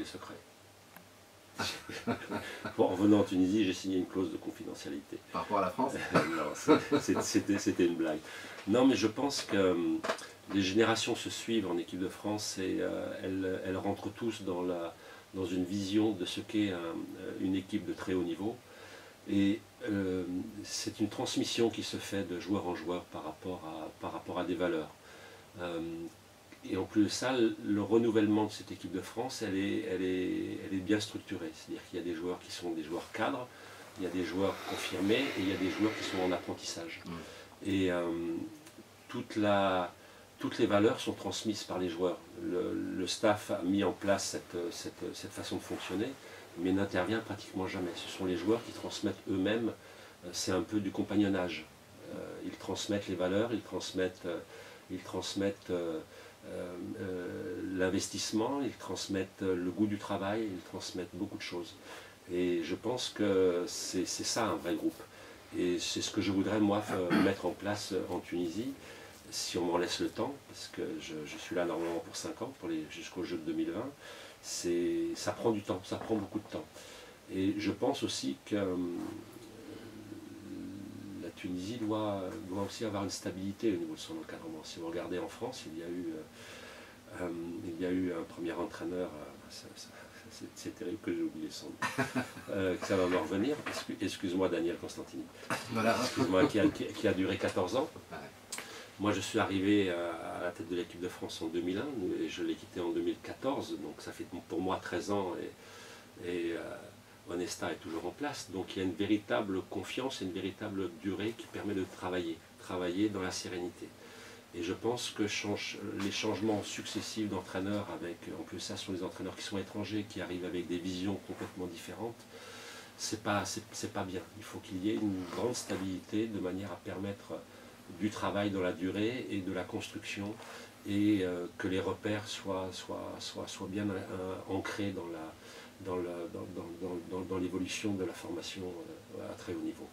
secrets. Bon, en venant en Tunisie, j'ai signé une clause de confidentialité. Par rapport à la France? Non, c'était une blague. Non, mais je pense que les générations se suivent en équipe de France et elles rentrent tous dans une vision de ce qu'est une équipe de très haut niveau. Et c'est une transmission qui se fait de joueur en joueur par rapport à des valeurs. Et en plus de ça, le renouvellement de cette équipe de France, elle est bien structurée. C'est-à-dire qu'il y a des joueurs qui sont des joueurs cadres, il y a des joueurs confirmés et il y a des joueurs qui sont en apprentissage. Et toutes les valeurs sont transmises par les joueurs. Le staff a mis en place cette façon de fonctionner, mais n'intervient pratiquement jamais. Ce sont les joueurs qui transmettent eux-mêmes, c'est un peu du compagnonnage. Ils transmettent les valeurs, ils transmettent l'investissement, ils transmettent le goût du travail, ils transmettent beaucoup de choses. Et je pense que c'est ça un vrai groupe. Et c'est ce que je voudrais moi mettre en place en Tunisie, si on m'en laisse le temps, parce que je suis là normalement pour 5 ans, jusqu'au Jeux de 2020. Ça prend du temps, ça prend beaucoup de temps. Et je pense aussi que la Tunisie doit aussi avoir une stabilité au niveau de son encadrement. Si vous regardez en France, il y a eu un premier entraîneur, c'est terrible que j'ai oublié son nom, que ça va me revenir, excuse-moi Daniel Constantini, Voilà. Excuse-moi, qui a duré 14 ans. Moi je suis arrivé à la tête de l'équipe de France en 2001 et je l'ai quitté en 2014, donc ça fait pour moi 13 ans et Onesta est toujours en place. Donc il y a une véritable confiance et une véritable durée qui permet de travailler dans la sérénité. Et je pense que les changements successifs d'entraîneurs, en plus ça sont des entraîneurs qui sont étrangers, qui arrivent avec des visions complètement différentes, c'est pas bien. Il faut qu'il y ait une grande stabilité de manière à permettre du travail dans la durée et de la construction et que les repères soient bien ancrés dans l'évolution de la formation à très haut niveau.